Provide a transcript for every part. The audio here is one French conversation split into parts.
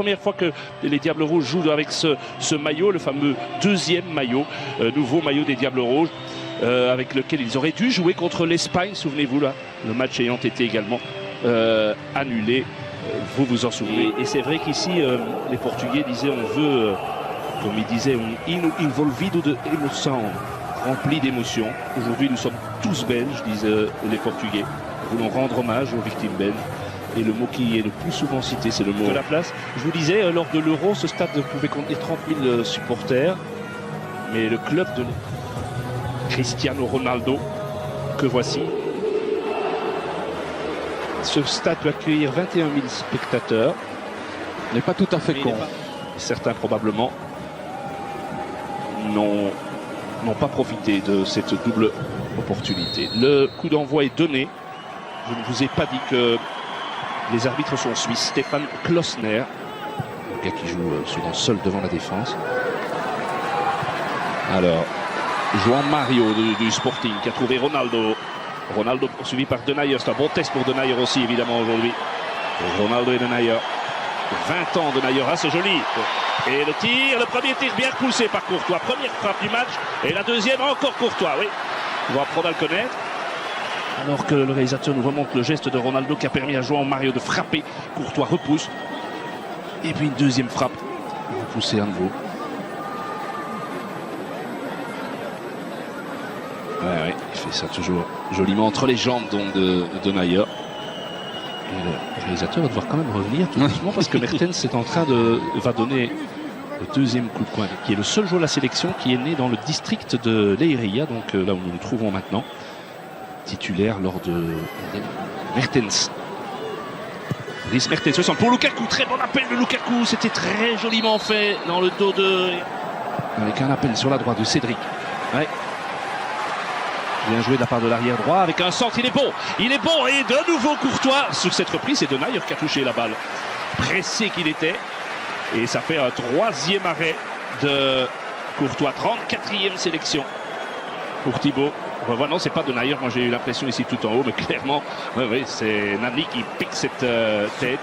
première fois que les Diables Rouges jouent avec ce maillot, le fameux deuxième maillot, nouveau maillot des Diables Rouges, avec lequel ils auraient dû jouer contre l'Espagne, souvenez-vous là, le match ayant été également annulé, vous vous en souvenez. Et c'est vrai qu'ici, les Portugais disaient on veut, comme ils disaient, un hino envolvido de emoção, rempli d'émotions. Aujourd'hui, nous sommes tous belges, disent les Portugais. Nous voulons rendre hommage aux victimes belges. Et le mot qui est le plus souvent cité, c'est le mot de la place. Je vous disais, lors de l'Euro, ce stade pouvait contenir 30 000 supporters. Mais le club de Cristiano Ronaldo, que voici, ce stade peut accueillir 21 000 spectateurs. Il n'est pas tout à fait con. Certains probablement n'ont pas profité de cette double opportunité. Le coup d'envoi est donné. Je ne vous ai pas dit que les arbitres sont suisses. Stéphane Klosner, le gars qui joue souvent seul devant la défense. Alors, João Mario du Sporting qui a trouvé Ronaldo. Ronaldo poursuivi par Denayer. C'est un bon test pour Denayer aussi, évidemment, aujourd'hui. Ronaldo et Denayer. 20 ans Denayer, c'est joli. Et le tir, le premier tir bien repoussé par Courtois. Première frappe du match. Et la deuxième encore Courtois, oui. On va apprendre à le connaître. Alors que le réalisateur nous remonte le geste de Ronaldo qui a permis à João Mario de frapper. Courtois repousse. Et puis une deuxième frappe. Repoussé à nouveau. Ouais, il fait ça toujours joliment entre les jambes donc de Denayer. Et le réalisateur va devoir quand même revenir tout doucement parce que Mertens est en train va donner le deuxième coup de coin, qui est le seul joueur de la sélection qui est né dans le district de Leiria, donc là où nous nous trouvons maintenant, titulaire lors de Mertens. Dries Mertens, le centre pour Lukaku, très bon appel de Lukaku, c'était très joliment fait dans le dos de... Avec un appel sur la droite de Cédric. Ouais. Bien joué de la part de l'arrière droit avec un centre, il est bon et de nouveau Courtois sur cette reprise, c'est Denayer qui a touché la balle, pressé qu'il était, et ça fait un troisième arrêt de Courtois, 34e sélection pour Thibaut. Non, c'est pas Denayer, moi j'ai eu l'impression ici tout en haut, mais clairement c'est Nani qui pique cette tête.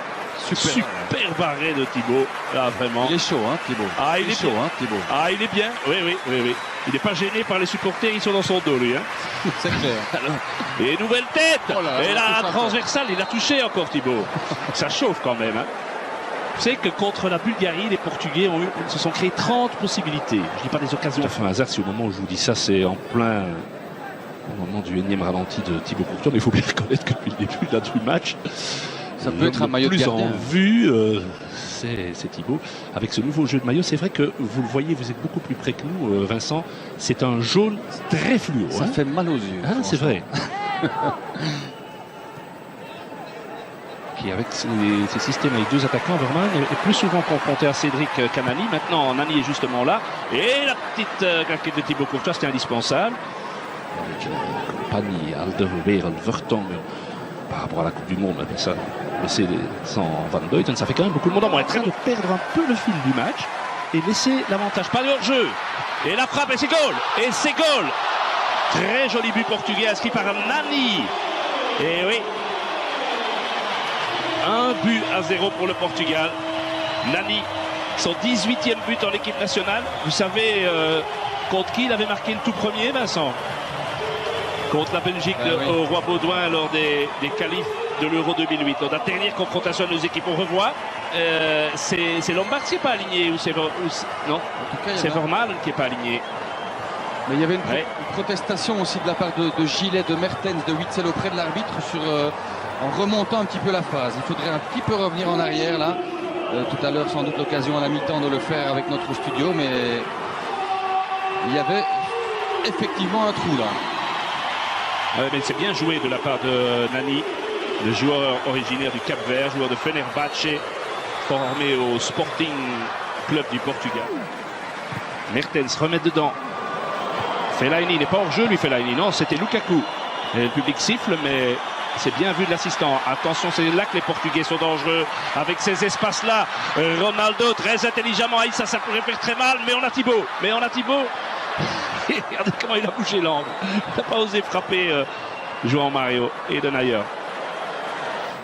Super arrêt de Thibaut, là vraiment. Il est chaud, hein, Thibaut. Ah, il est chaud, hein, Thibaut. Ah, il est bien, oui. Il n'est pas gêné par les supporters, ils sont dans son dos, lui. Hein. C'est clair. Alors, et nouvelle tête. Oh là, et la transversale, il a touché encore Thibaut. Ça chauffe quand même. Hein. Vous savez que contre la Bulgarie, les Portugais se sont créés 30 possibilités. Je ne dis pas des occasions. Ça fait un hasard si au moment où je vous dis ça, c'est en plein au moment du énième ralenti de Thibaut Courtois. Mais il faut bien reconnaître que depuis le début du match, ça peut être un maillot de gardien. En vue, c'est Thibaut. Avec ce nouveau jeu de maillot, c'est vrai que vous le voyez, vous êtes beaucoup plus près que nous, Vincent. C'est un jaune très fluo. Ça fait mal aux yeux. Ah, c'est vrai. Qui, avec ses systèmes avec deux attaquants, Vermaelen est plus souvent confronté à Cédric qu'à Nani. Maintenant, Nani est justement là. Et la petite claquette de Thibaut Courtois, c'était indispensable. Avec compagnie, Alderweireld, Vertonghen. Par rapport à la Coupe du Monde, mais ça, laisser sans Van Buiten, ça fait quand même beaucoup de monde. On est en train de perdre un peu le fil du match et laisser l'avantage. Pas de hors-jeu. Et la frappe, et c'est goal. Et c'est goal. Très joli but portugais inscrit par Nani. Et oui. 1-0 pour le Portugal. Nani, son 18e but en équipe nationale. Vous savez contre qui il avait marqué le tout premier, Vincent? Contre la Belgique au Roi Baudouin lors des qualifs de l'Euro 2008. Lors de la dernière confrontation de nos équipes, on revoit. C'est Lombard qui n'est pas aligné ou c'est non, c'est Vermaelen qui n'est pas aligné. Mais il y avait une protestation aussi de la part de Gillet, de Mertens, de Witsel auprès de l'arbitre en remontant un petit peu la phase. Il faudrait un petit peu revenir en arrière là. Tout à l'heure, sans doute l'occasion à la mi-temps de le faire avec notre studio, mais il y avait effectivement un trou là. Ouais, mais c'est bien joué de la part de Nani, le joueur originaire du Cap-Vert, joueur de Fenerbahçe, formé au Sporting Club du Portugal. Mertens remet dedans. Fellaini n'est pas hors jeu, lui, Fellaini. Non, c'était Lukaku. Et le public siffle, mais c'est bien vu de l'assistant. Attention, c'est là que les Portugais sont dangereux. Avec ces espaces-là, Ronaldo très intelligemment. Ça pourrait faire très mal, mais on a Thibaut. Regardez comment il a bougé l'angle. Il n'a pas osé frapper João Mario et Denayer.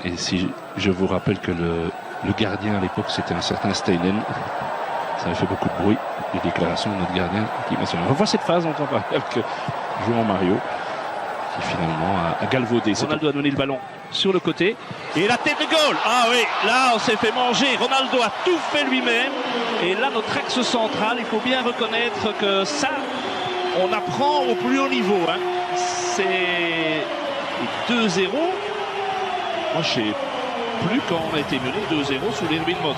Et si je vous rappelle que le Le gardien à l'époque, c'était un certain Steinen. Ça avait fait beaucoup de bruit, les déclarations de notre gardien qui national. On revoit cette phase dont on parlait avec João Mario, qui finalement a galvaudé. Ronaldo a donné le ballon sur le côté. Et la tête de goal. Ah oui, là on s'est fait manger. Ronaldo a tout fait lui-même. Et là notre axe central, il faut bien reconnaître que ça, on apprend au plus haut niveau. Hein. C'est 2-0. Moi je sais plus quand on a été mené 2-0 sous l'Erwin Mots.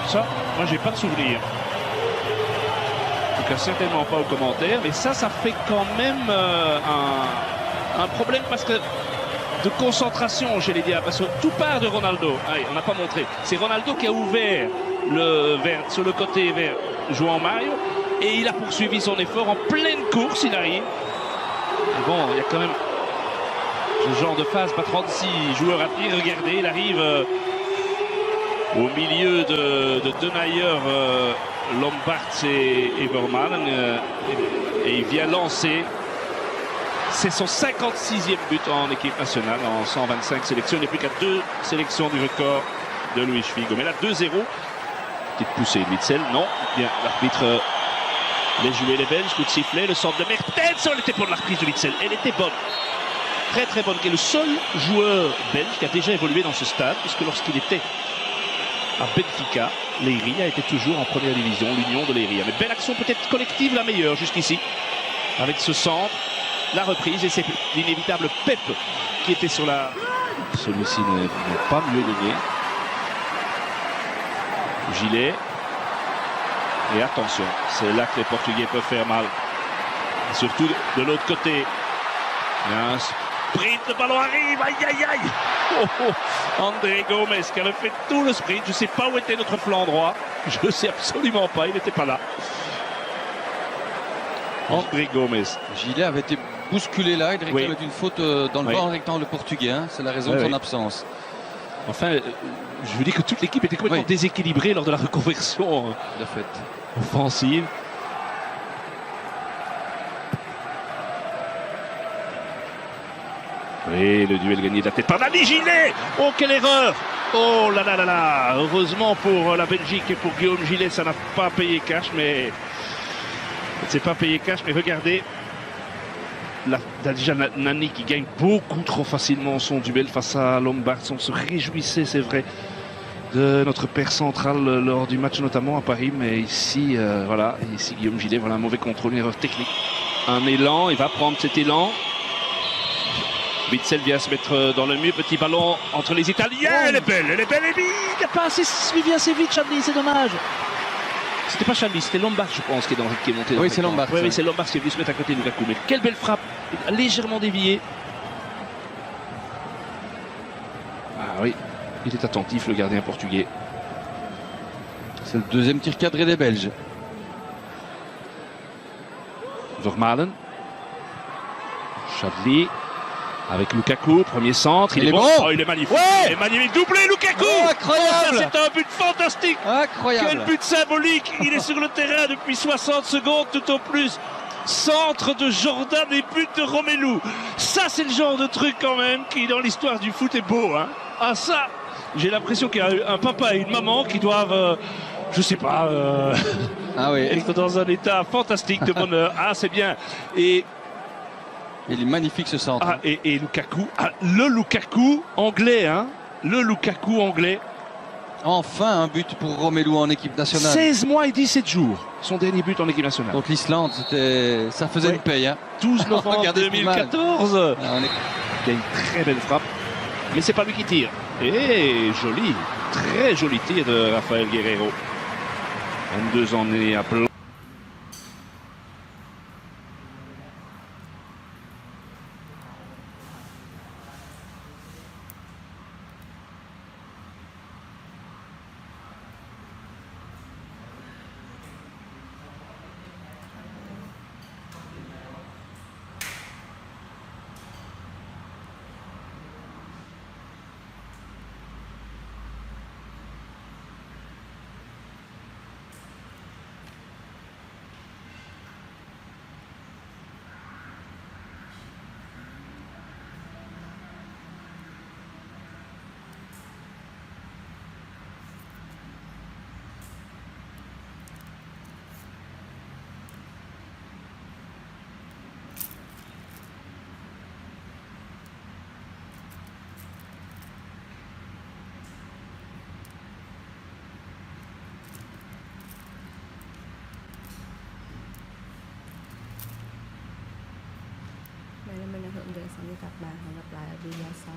Ça, moi j'ai pas de souvenir. En tout cas certainement pas au commentaire. Mais ça fait quand même un problème parce que de concentration chez les Diables. Parce que tout part de Ronaldo. Allez, on n'a pas montré. C'est Ronaldo qui a ouvert sur le côté vers João Mario. Et il a poursuivi son effort en pleine course. Il arrive. Et bon, il y a quand même ce genre de phase, pas 36 joueurs à pied. Regardez, il arrive au milieu de Denayer, Lombards et Vermaelen. Et il vient lancer. C'est son 56e but en équipe nationale, en 125 sélections. Il n'est plus qu'à 2 sélections du record de Luis Figo. Mais là, 2-0. Petite poussée de Witsel. Non. Bien, l'arbitre laisse jouer les Belges. Coup de sifflet. Le centre de Mertens. Elle était pour la reprise de Witsel. Elle était bonne. Très très bonne. Qui est le seul joueur belge qui a déjà évolué dans ce stade. Puisque lorsqu'il était à Benfica, Leiria était toujours en première division. L'Union de Leiria. Mais belle action peut-être collective, la meilleure jusqu'ici. Avec ce centre. La reprise et c'est l'inévitable Pep qui était sur la... Celui-ci n'est pas mieux donné. Gilet. Et attention, c'est là que les Portugais peuvent faire mal. Surtout de l'autre côté. Il y a un sprint, le ballon arrive, aïe aïe aïe. Oh, oh. André Gomes qui avait fait tout le sprint. Je ne sais pas où était notre flanc droit. Je ne sais absolument pas, il n'était pas là. André Gomes. Gilet avait été bousculé là, il réclame une faute dans le bas en rectangle portugais, hein. C'est la raison de son absence. Enfin, je veux dire que toute l'équipe était complètement déséquilibrée lors de la reconversion offensive. Oui, le duel gagné de la tête par Dani Gilet. Oh, quelle erreur! Oh là là là là! Heureusement pour la Belgique et pour Guillaume Gilet, ça n'a pas payé cash, mais... C'est pas payé cash, mais regardez. Déjà Nani qui gagne beaucoup trop facilement son duel face à Lombards. On se réjouissait, c'est vrai, de notre père central lors du match notamment à Paris. Mais ici, voilà, ici Guillaume Gilet, voilà un mauvais contrôle, une erreur technique. Un élan, il va prendre cet élan. Witsel vient se mettre dans le mur, petit ballon entre les Italiens. Oh. Elle est belle, et il n'a pas suivi assez vite, Chadli, c'est dommage. C'était pas Chadli, c'était Lombards, je pense, qui est monté. Oui, c'est Lombards. Oui, c'est Lombards qui est venu se mettre à côté de Lukaku. Mais quelle belle frappe, légèrement déviée. Ah oui, il est attentif, le gardien portugais. C'est le deuxième tir cadré des Belges. Vermaelen. Chadli. Avec Lukaku, premier centre, il est bon. Oh, il est magnifique. Ouais, il est magnifique. Doublé Lukaku. Oh, incroyable. C'est un but fantastique. Incroyable. Quel but symbolique. Il est sur le terrain depuis 60 secondes tout au plus. Centre de Jordan et but de Romelu. Ça, c'est le genre de truc quand même qui, dans l'histoire du foot, est beau. Hein. Ah ça, j'ai l'impression qu'il y a un papa et une maman qui doivent, je sais pas, être dans un état fantastique de bonheur. Ah, c'est bien. Et il est magnifique ce centre. Ah, et Lukaku, le Lukaku anglais, hein. Le Lukaku anglais. Enfin un but pour Romelu en équipe nationale. 16 mois et 17 jours, son dernier but en équipe nationale. Donc l'Islande, ça faisait une paye. Hein. 12 novembre 2014. Il y a une très belle frappe, mais c'est pas lui qui tire. Et joli, très joli tir de Rafael Guerreiro. 22 ans né à Plan. นี้กลับมาสำหรับรายอาบิยาซา